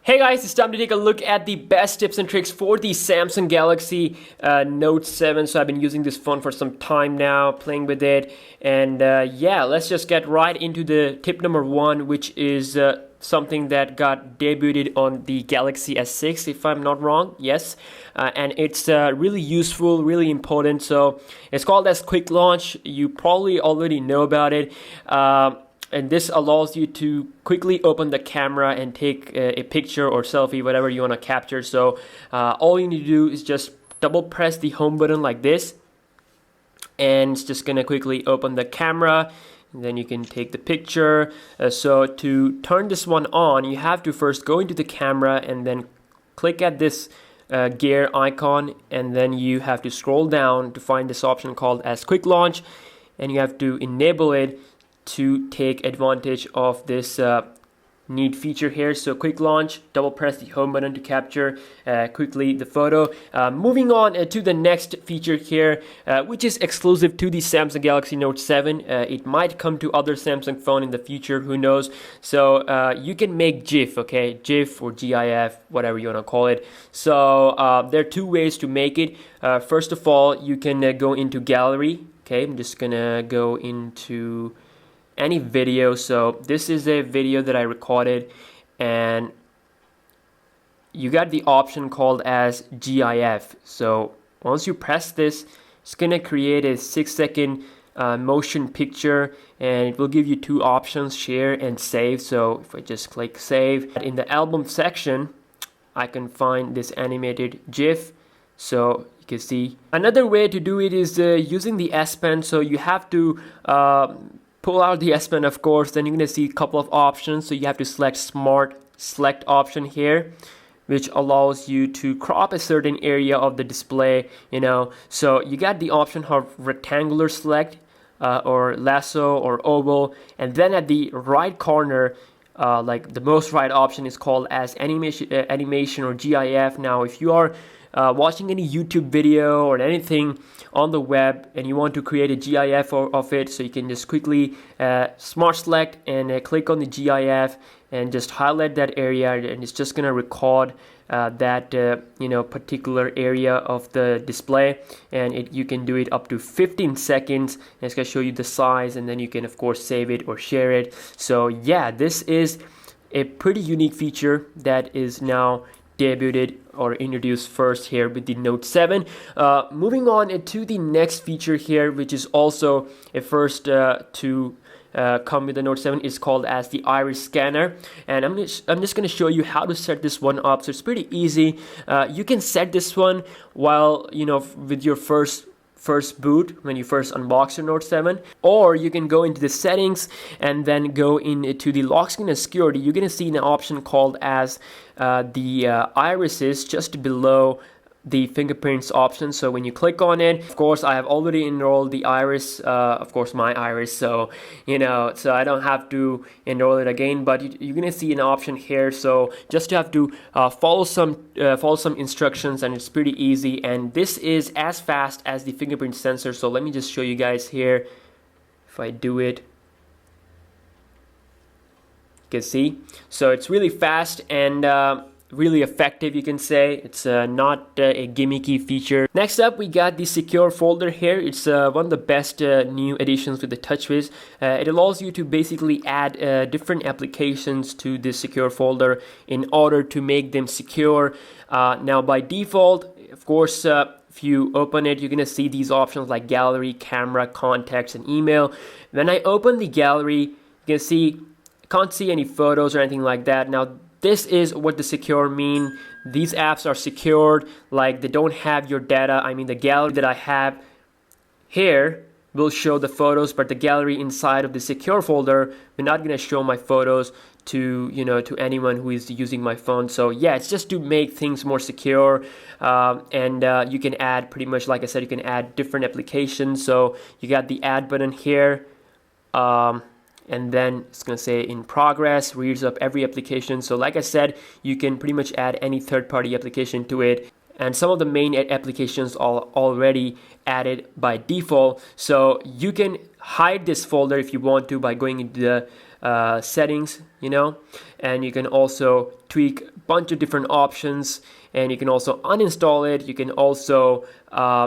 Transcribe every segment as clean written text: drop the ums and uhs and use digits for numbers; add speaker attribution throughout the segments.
Speaker 1: Hey guys, it's time to take a look at the best tips and tricks for the Samsung Galaxy Note 7. So I've been using this phone for some time now, playing with it. And yeah, let's just get right into the tip number one, which is something that got debuted on the Galaxy S6, if I'm not wrong. Yes. And it's really useful, really important. So it's called as Quick Launch. You probably already know about it. And this allows you to quickly open the camera and take a picture or selfie, whatever you want to capture. So all you need to do is just double press the home button like this, and it's just gonna quickly open the camera, and then you can take the picture. So to turn this one on, you have to first go into the camera and then click at this gear icon, and then you have to scroll down to find this option called as Quick Launch, and you have to enable it to take advantage of this neat feature here. So Quick Launch, double press the home button to capture quickly the photo. Moving on to the next feature here, which is exclusive to the Samsung Galaxy Note 7. It might come to other Samsung phone in the future, who knows. So you can make GIF, okay, GIF or GIF, whatever you want to call it. So there are two ways to make it. First of all, you can go into gallery. Okay, I'm just gonna go into any video. So this is a video that I recorded, and you got the option called as GIF. So once you press this, it's gonna create a 6-second motion picture, and it will give you two options, share and save. So if I just click save, in the album section I can find this animated GIF. So you can see another way to do it is using the S Pen. So you have to pull out the S Pen, of course, then you're going to see a couple of options. So you have to select Smart Select option here, which allows you to crop a certain area of the display, So you got the option of rectangular select or lasso or oval, and then at the right corner, like the most right option is called as animation or GIF. Now, if you are watching any YouTube video or anything on the web and you want to create a GIF of it, so you can just quickly smart select and click on the GIF and just highlight that area, and it's just gonna record that particular area of the display, and you can do it up to 15 seconds, and it's gonna show you the size, and then you can of course save it or share it. So yeah, this is a pretty unique feature that is now debuted or introduced first here with the Note 7. Moving on to the next feature here, which is also a first to come with the Note 7, is called as the iris scanner, and I'm just going to show you how to set this one up. So it's pretty easy. You can set this one while with your first boot, when you first unbox your Note 7, or you can go into the settings and then go into the lock screen and security. You're going to see an option called as the irises just below the fingerprints option. So when you click on it, of course I have already enrolled the iris, of course my iris, so so I don't have to enroll it again, but you're gonna see an option here. So just have to follow some instructions, and it's pretty easy, and this is as fast as the fingerprint sensor. So let me just show you guys here. If I do it, you can see, so it's really fast and really effective, you can say. It's not a gimmicky feature. Next up, we got the secure folder here. It's one of the best new additions with the TouchWiz. It allows you to basically add different applications to this secure folder in order to make them secure. Now by default, of course, if you open it, you're gonna see these options like gallery, camera, contacts, and email. When I open the gallery, you can see I can't see any photos or anything like that. Now this is what the secure mean. These apps are secured, like they don't have your data. I mean, the gallery that I have here will show the photos, but the gallery inside of the secure folder, we're not gonna show my photos to to anyone who is using my phone. So yeah, it's just to make things more secure, and you can add, pretty much like I said, you can add different applications. So you got the add button here, and then it's going to say in progress, reads up every application. So like I said, you can pretty much add any third-party application to it, and some of the main applications are already added by default. So you can hide this folder if you want to by going into the settings, and you can also tweak a bunch of different options, and you can also uninstall it. You can also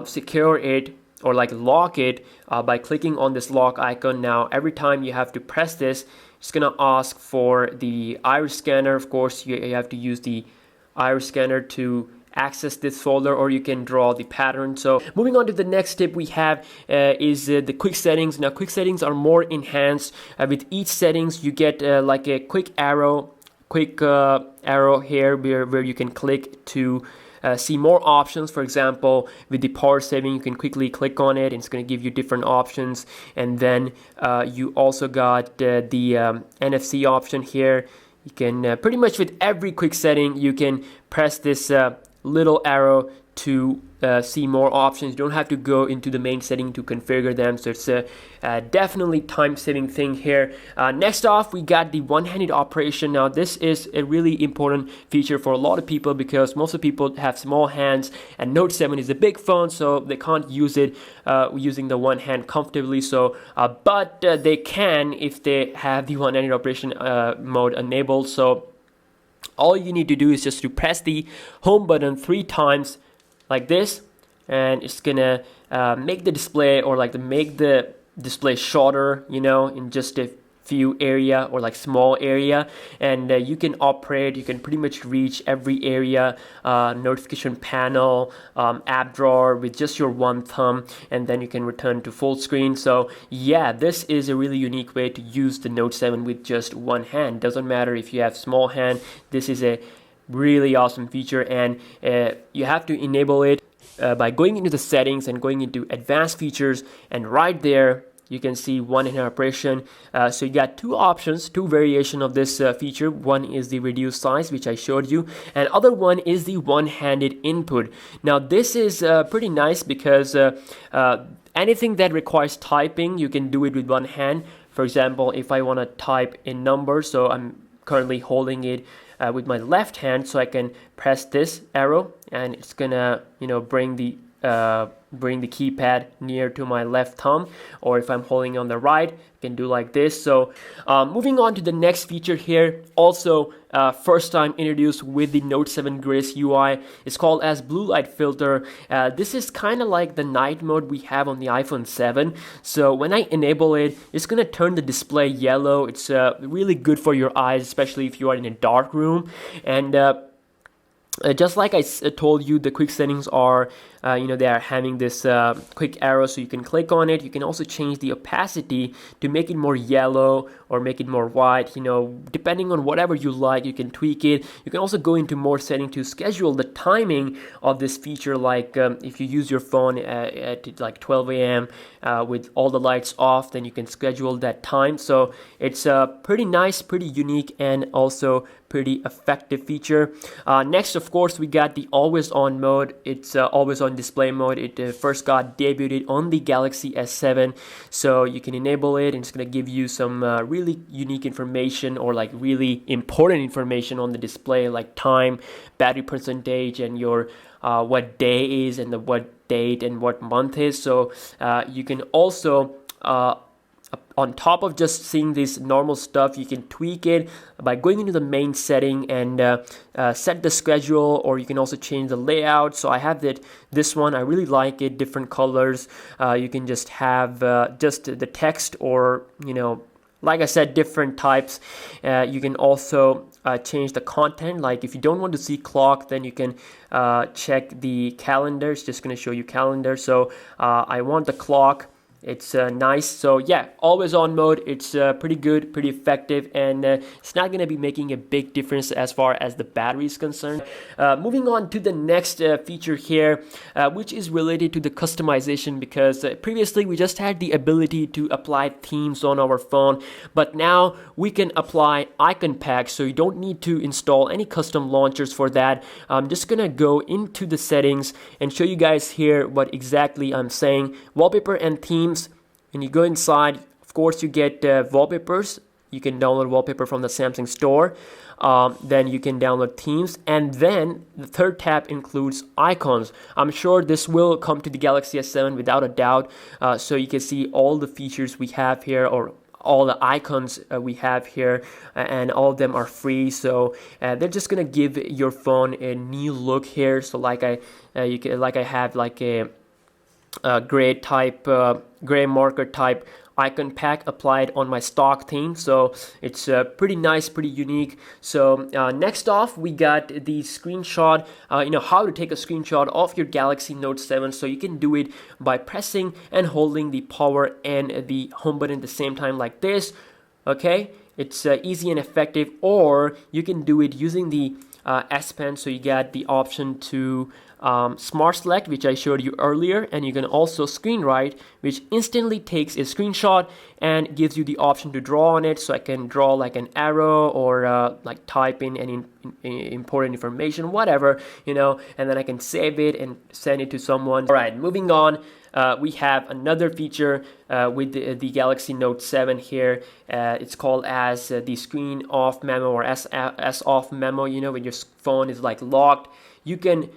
Speaker 1: secure it or like lock it by clicking on this lock icon. Now every time you have to press this, it's gonna ask for the iris scanner. Of course, you have to use the iris scanner to access this folder, or you can draw the pattern. So moving on to the next tip we have is the quick settings. Now quick settings are more enhanced. With each settings you get like a quick arrow here where you can click to see more options. For example, with the power saving, you can quickly click on it and it's going to give you different options. And then you also got the NFC option here. You can pretty much with every quick setting you can press this little arrow to see more options. You don't have to go into the main setting to configure them, so it's a definitely time-saving thing here. Next off, we got the one-handed operation. Now this is a really important feature for a lot of people because most of the people have small hands, and Note 7 is a big phone, so they can't use it using the one hand comfortably. So but they can if they have the one-handed operation mode enabled. So all you need to do is just to press the home button 3 times like this, and it's gonna make the display, or like make the display shorter, in just a few area, or like small area, and you can operate. You can pretty much reach every area, notification panel, app drawer with just your one thumb, and then you can return to full screen. So yeah, this is a really unique way to use the Note 7 with just one hand. Doesn't matter if you have small hand, this is a really awesome feature, and you have to enable it by going into the settings and going into advanced features, and right there you can see one-handed operation. So you got 2 options, 2 variations of this feature. One is the reduced size, which I showed you, and other one is the one-handed input. Now this is pretty nice because anything that requires typing, you can do it with one hand. For example, if I want to type a number, so I'm currently holding it with my left hand, so I can press this arrow and it's gonna bring the keypad near to my left thumb. Or if I'm holding on the right, I can do like this. So moving on to the next feature here, also first time introduced with the Note 7 Grace UI. It's called as blue light filter. This is kind of like the night mode we have on the iPhone 7. So when I enable it, it's gonna turn the display yellow. It's really good for your eyes, especially if you are in a dark room. And just like I told you, the quick settings are, they are having this quick arrow, so you can click on it. You can also change the opacity to make it more yellow or make it more white, depending on whatever you like. You can tweak it. You can also go into more settings to schedule the timing of this feature, like if you use your phone at like 12 a.m. With all the lights off, then you can schedule that time. So it's pretty nice, pretty unique, and also pretty effective feature. Next, of course, we got the always on mode. It's always on display mode. It first got debuted on the Galaxy S7, so you can enable it, and it's going to give you some really unique information, or like really important information on the display, like time, battery percentage, and your what day is, and what date and what month is. So you can also on top of just seeing this normal stuff, you can tweak it by going into the main setting and set the schedule, or you can also change the layout. So I have this one, I really like it, different colors. You can just have just the text, or like I said, different types. You can also change the content. Like if you don't want to see clock, then you can check the calendar. It's just going to show you calendar. So I want the clock. It's nice. So yeah, always on mode. It's pretty good, pretty effective, and it's not going to be making a big difference as far as the battery is concerned. Moving on to the next feature here, which is related to the customization, because previously we just had the ability to apply themes on our phone, but now we can apply icon packs, so you don't need to install any custom launchers for that. I'm just going to go into the settings and show you guys here what exactly I'm saying. Wallpaper and themes. When you go inside, of course, you get wallpapers. You can download wallpaper from the Samsung store. Then you can download themes, and then the third tab includes icons. I'm sure this will come to the Galaxy S7 without a doubt. So you can see all the features we have here, or all the icons we have here, and all of them are free. So they're just gonna give your phone a new look here. So like I have like a gray marker type icon pack applied on my stock theme, so it's pretty nice, pretty unique. So next off, we got the screenshot, how to take a screenshot of your Galaxy Note 7. So you can do it by pressing and holding the power and the home button at the same time like this. Okay, it's easy and effective. Or you can do it using the S Pen. So you got the option to Smart Select, which I showed you earlier, and you can also Screen Write, which instantly takes a screenshot and gives you the option to draw on it. So I can draw like an arrow, or like type in any important information, whatever, and then I can save it and send it to someone. All right, moving on. We have another feature with the Galaxy Note 7 here. It's called as the screen off memo, or S off memo. When your phone is like locked, you can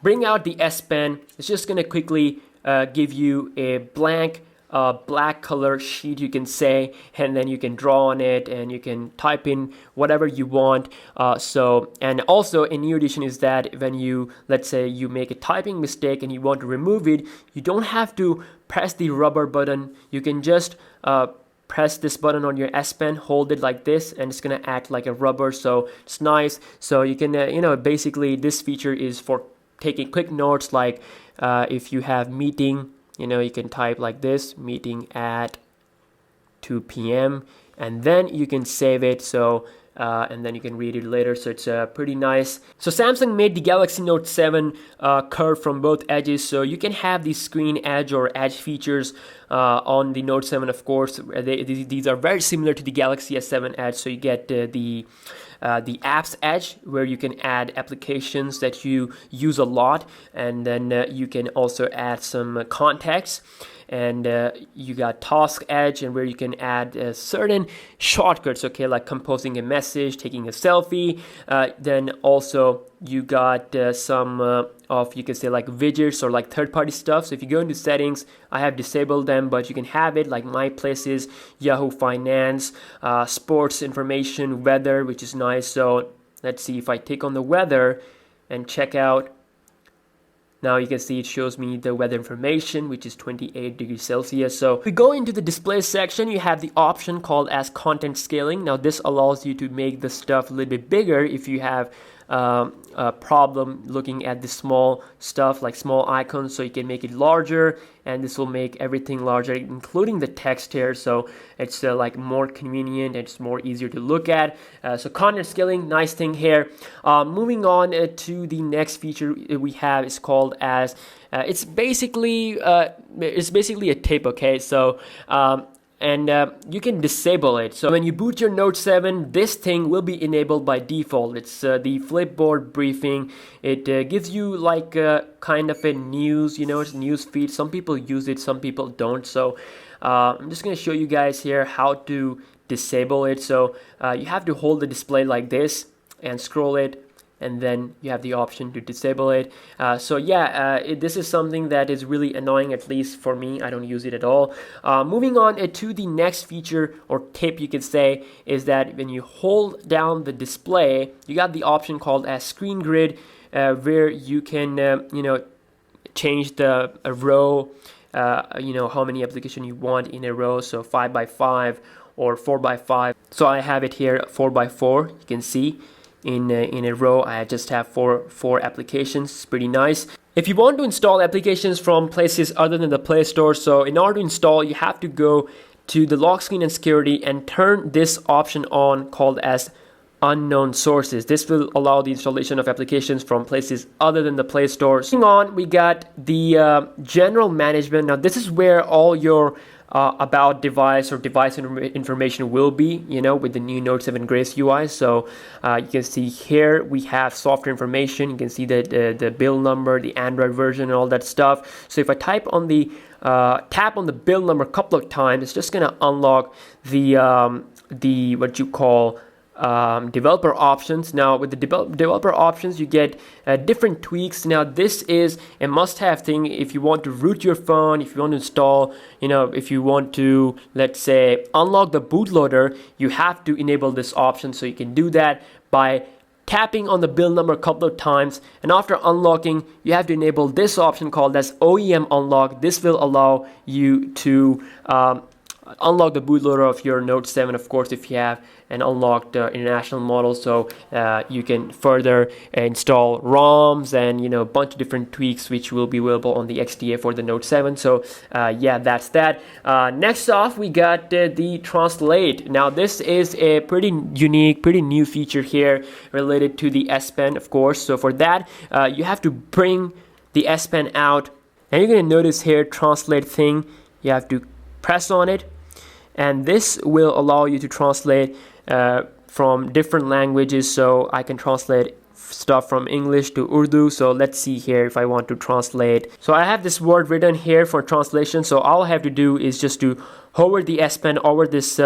Speaker 1: bring out the S Pen. It's just gonna quickly give you a blank black color sheet, you can say, and then you can draw on it and you can type in whatever you want. And also a new addition is that when you, let's say you make a typing mistake and you want to remove it, you don't have to press the rubber button. You can just press this button on your S Pen, hold it like this, and it's gonna act like a rubber. So it's nice. So you can basically this feature is for taking quick notes, like if you have meeting, you can type like this, meeting at 2 p.m. and then you can save it. So and then you can read it later. So it's pretty nice. So Samsung made the Galaxy Note 7 curved from both edges, so you can have the screen edge or edge features on the Note 7. Of course, these are very similar to the Galaxy S7 Edge. So you get the apps edge, where you can add applications that you use a lot, and then you can also add some contacts. And you got task edge, and where you can add certain shortcuts, okay, like composing a message, taking a selfie. Then also you got some of, you can say, like widgets or like third-party stuff. So if you go into settings, I have disabled them, but you can have it like My Places, Yahoo Finance, sports information, weather, which is nice. So let's see if I click on the weather and check out. Now you can see it shows me the weather information, which is 28 degrees Celsius. So if we go into the display section, you have the option called as content scaling. Now this allows you to make the stuff a little bit bigger if you have a problem looking at the small stuff, like small icons. So you can make it larger, and this will make everything larger, including the text here. So it's like more convenient, and it's more easier to look at. So content scaling, nice thing here. Moving on to the next feature we have is called as it's basically a tip, okay? So you can disable it. So when you boot your Note 7, this thing will be enabled by default. It's the Flipboard briefing. It gives you like kind of a news, it's news feed. Some people use it, some people don't. So I'm just going to show you guys here how to disable it. So you have to hold the display like this and scroll it, and then you have the option to disable it. This is something that is really annoying, at least for me. I don't use it at all. Moving on to the next feature or tip, you could say, is that when you hold down the display, you got the option called as screen grid, where you can change the row, how many applications you want in a row, so 5x5 or 4x5. So I have it here 4x4. You can see in a row I just have four applications. It's pretty nice. If you want to install applications from places other than the Play Store, so in order to install, you have to go to the lock screen and security and turn this option on called as unknown sources. This will allow the installation of applications from places other than the Play Store. Moving on, we got the general management. Now this is where all your about device or device information will be, with the new Note 7 Grace UI. So you can see here we have software information. You can see the build number, the Android version, and all that stuff. So if I type on the tap on the build number a couple of times, it's just gonna unlock the what you call developer options. Now with the developer options, you get different tweaks. Now this is a must-have thing if you want to root your phone, if you want to install, if you want to, let's say, unlock the bootloader, you have to enable this option. So you can do that by tapping on the build number a couple of times, and after unlocking, you have to enable this option called as OEM unlock. This will allow you to unlock the bootloader of your Note 7, of course, if you have an unlocked international model. So you can further install ROMs and a bunch of different tweaks which will be available on the XDA for the Note 7. So yeah, that's that. Next off, we got the Translate. Now this is a pretty unique, pretty new feature here related to the S Pen, of course. So for that, you have to bring the S Pen out, and you're going to notice here Translate thing. You have to press on it, and this will allow you to translate from different languages. So I can translate stuff from English to Urdu. So let's see here if I want to translate. So I have this word written here for translation. So all I have to do is just to hover the S Pen over this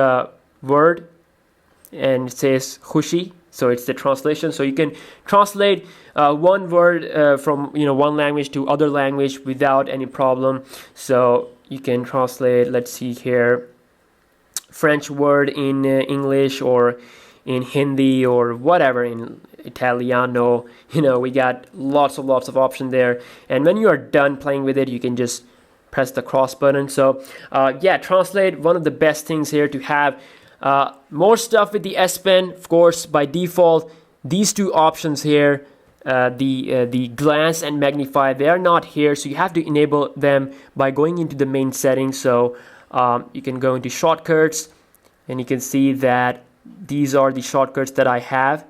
Speaker 1: word, and it says Khushi. So it's the translation. So you can translate one word from one language to other language without any problem. So you can translate, let's see here, French word in English, or in Hindi, or whatever, in Italiano. We got lots of options there. And when you are done playing with it, you can just press the cross button. So yeah, Translate, one of the best things here to have. More stuff with the S Pen, of course. By default, these two options here, the glance and magnify, they are not here, so you have to enable them by going into the main settings. So you can go into shortcuts, and you can see that these are the shortcuts that I have,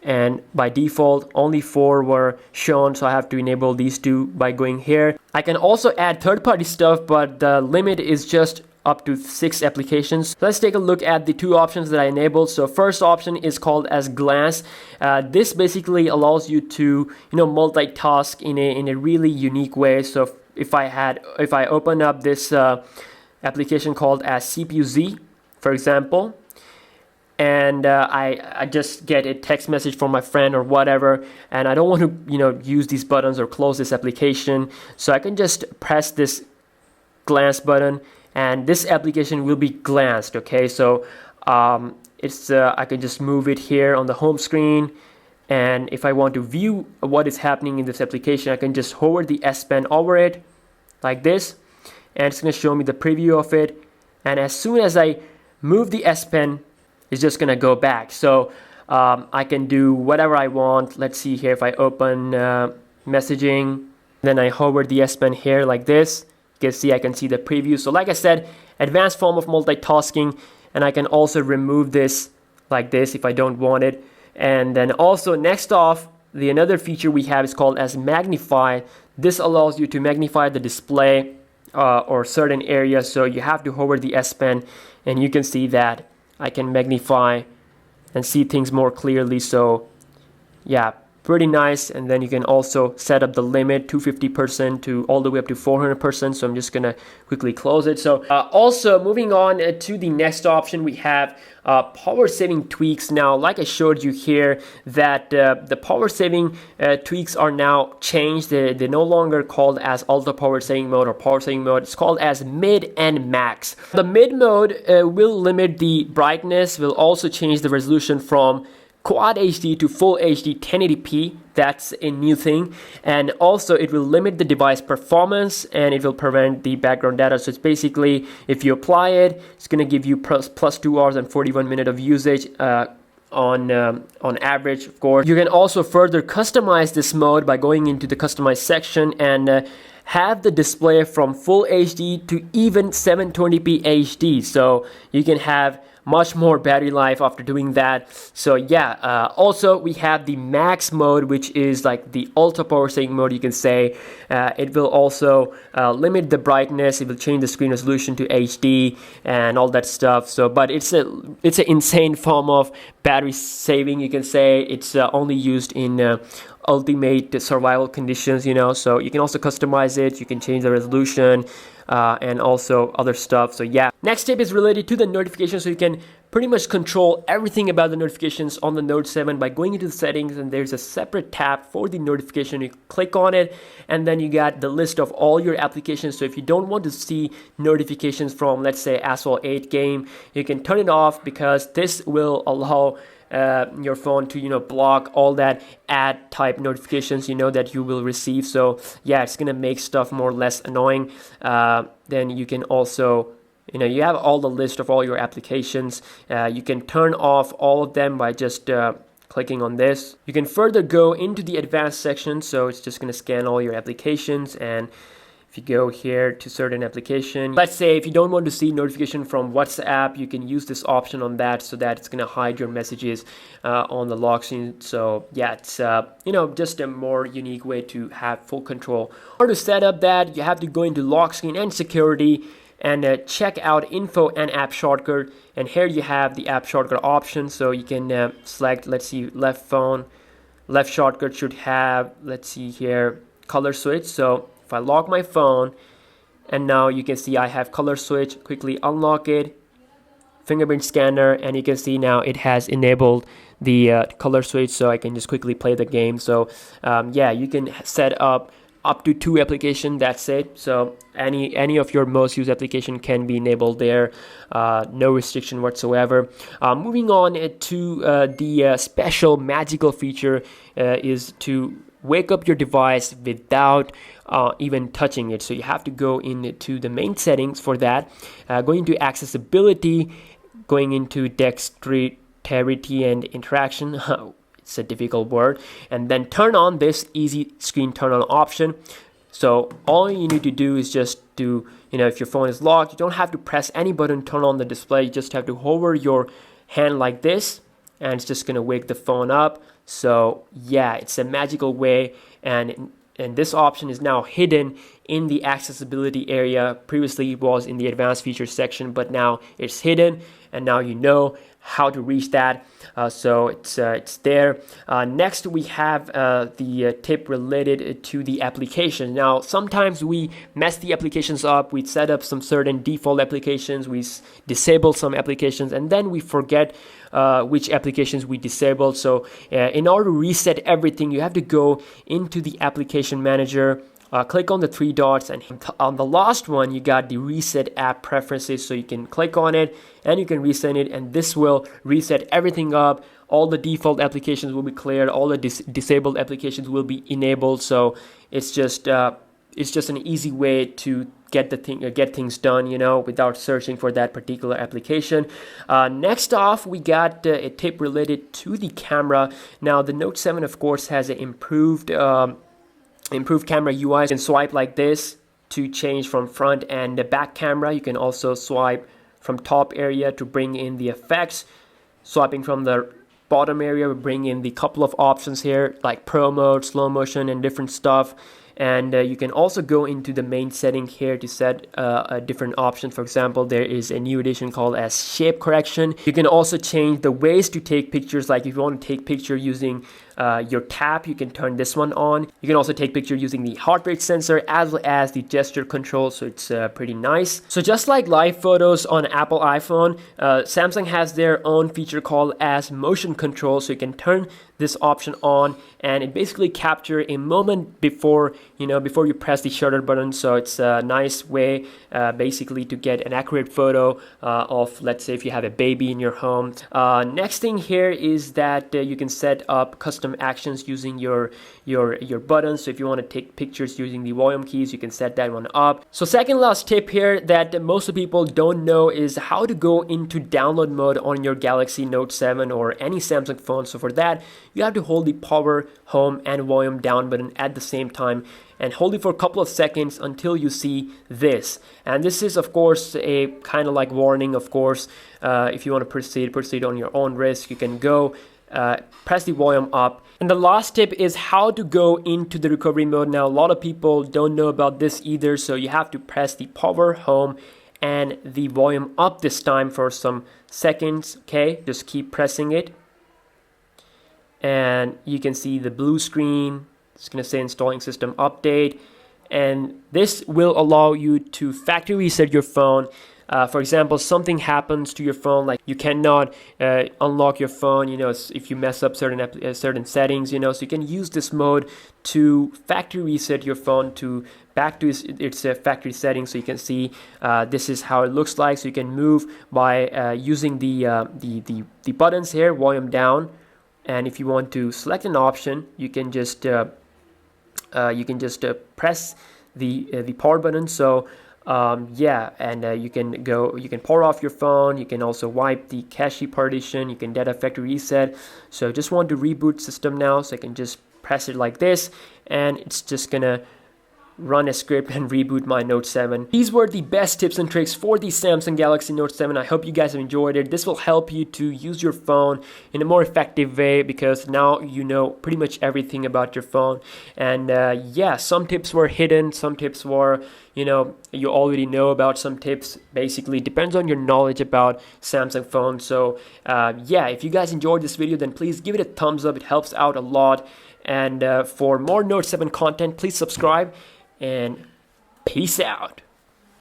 Speaker 1: and by default only 4 were shown, so I have to enable these two by going here. I can also add third-party stuff, but the limit is just up to 6 applications. Let's take a look at the 2 options that I enabled. So first option is called as glance. This basically allows you to multitask in a really unique way. So if I open up this application called as CPU-Z, for example, and I just get a text message from my friend or whatever, and I don't want to use these buttons or close this application, so I can just press this glance button, and this application will be glanced. Okay, so I can just move it here on the home screen, and if I want to view what is happening in this application, I can just hover the S Pen over it like this, and it's going to show me the preview of it. And as soon as I move the S Pen, it's just going to go back. So I can do whatever I want. Let's see here, if I open messaging, then I hover the S Pen here like this, you can see I can see the preview. So like I said, advanced form of multitasking, and I can also remove this like this if I don't want it. And then also next off, another feature we have is called as magnify. This allows you to magnify the display or certain areas. So you have to hover the S Pen, and you can see that I can magnify and see things more clearly. So yeah, pretty nice. And then you can also set up the limit 250% to all the way up to 400%. So I'm just gonna quickly close it. So also moving on to the next option, we have power saving tweaks. Now, like I showed you here, that the power saving tweaks are now changed. They're no longer called as ultra power saving mode or power saving mode. It's called as mid and max. The mid mode will limit the brightness, will also change the resolution from Quad HD to Full HD 1080p. That's a new thing. And also it will limit the device performance, and it will prevent the background data. So it's basically, if you apply it, it's going to give you plus 2 hours and 41 minutes of usage on average, of course. You can also further customize this mode by going into the customize section and have the display from Full HD to even 720p HD. So you can have much more battery life after doing that. So yeah, also we have the max mode, which is like the ultra power saving mode, you can say. It will also limit the brightness, it will change the screen resolution to HD and all that stuff. So but it's an insane form of battery saving, you can say. It's only used in ultimate survival conditions, so you can also customize it. You can change the resolution, and also other stuff. So yeah, next tip is related to the notifications. So you can pretty much control everything about the notifications on the Note 7 by going into the settings, and there's a separate tab for the notification. You click on it and then you got the list of all your applications. So if you don't want to see notifications from, let's say, Asphalt 8 game, you can turn it off, because this will allow your phone to block all that ad type notifications that you will receive. So yeah, it's gonna make stuff more or less annoying. Then you can also you have all the list of all your applications. You can turn off all of them by just clicking on this. You can further go into the advanced section, so it's just going to scan all your applications. And if you go here to certain application, let's say if you don't want to see notification from WhatsApp, you can use this option on that, so that it's going to hide your messages on the lock screen. So yeah, it's just a more unique way to have full control. Or to set up that, you have to go into lock screen and security, and check out info and app shortcut, and here you have the app shortcut option. So you can select, let's see, left shortcut should have, let's see here, color switch. So if I lock my phone, and now you can see I have color switch, quickly unlock it, fingerprint scanner, and you can see now it has enabled the color switch, so I can just quickly play the game. So yeah, you can set up to 2 applications, that's it. So any of your most used application can be enabled there, no restriction whatsoever. Moving on to the special magical feature is to wake up your device without even touching it. So you have to go into the main settings for that, going to accessibility, going into dexterity and interaction. It's a difficult word, and then turn on this easy screen turn on option. So all you need to do is just do, if your phone is locked, you don't have to press any button to turn on the display. You just have to hover your hand like this, and it's just gonna wake the phone up. So yeah, it's a magical way, and this option is now hidden in the accessibility area. Previously it was in the advanced features section, but now it's hidden, and now you know how to reach that. So it's there. Next we have the tip related to the application. Now sometimes we mess the applications up. We set up some certain default applications, we disable some applications, and then we forget which applications we disabled. So in order to reset everything, you have to go into the application manager, click on the 3 dots, and on the last one you got the reset app preferences. So you can click on it and you can reset it, and this will reset everything up. All the default applications will be cleared, all the disabled applications will be enabled. So it's just an easy way to get things done, without searching for that particular application. Next off, we got a tip related to the camera. Now the Note 7 of course has an improved camera UI. You can swipe like this to change from front and the back camera. You can also swipe from top area to bring in the effects. Swiping from the bottom area will bring in the couple of options here, like pro mode, slow motion, and different stuff. And you can also go into the main setting here to set a different option. For example, there is a new addition called as shape correction. You can also change the ways to take pictures. Like if you want to take picture using your tap, you can turn this one on. You can also take picture using the heart rate sensor as well as the gesture control. So it's pretty nice. So just like live photos on Apple iPhone, Samsung has their own feature called as motion control. So you can turn this option on, and it basically captures a moment before you press the shutter button. So it's a nice way basically to get an accurate photo of, let's say, if you have a baby in your home. Next thing here is that you can set up custom actions using your buttons. So if you want to take pictures using the volume keys, you can set that one up. So second last tip here that most of people don't know is how to go into download mode on your Galaxy Note 7 or any Samsung phone. So for that, you have to hold the power, home, and volume down button at the same time, and hold it for a couple of seconds until you see this. And this is of course a kind of like warning. Of course, if you want to proceed on your own risk. You can go press the volume up. And the last tip is how to go into the recovery mode. Now a lot of people don't know about this either, so you have to press the power, home, and the volume up this time for some seconds. Okay, just keep pressing it, and you can see the blue screen. It's going to say installing system update, and this will allow you to factory reset your phone. For example, something happens to your phone, like you cannot unlock your phone, if you mess up certain settings, so you can use this mode to factory reset your phone to back to its factory settings. So you can see this is how it looks like. So you can move by using the buttons here, volume down, and if you want to select an option, you can just press the power button. So you can power off your phone. You can also wipe the cache partition. You can data factory reset. So just want to reboot system now, so I can just press it like this, and it's just gonna run a script and reboot my Note 7. These were the best tips and tricks for the Samsung Galaxy Note 7. I hope you guys have enjoyed it. This will help you to use your phone in a more effective way, because now you know pretty much everything about your phone. And some tips were hidden, some tips were, you already know about. Some tips basically depends on your knowledge about Samsung phones. So if you guys enjoyed this video, then please give it a thumbs up. It helps out a lot. And for more Note 7 content, please subscribe, and peace out.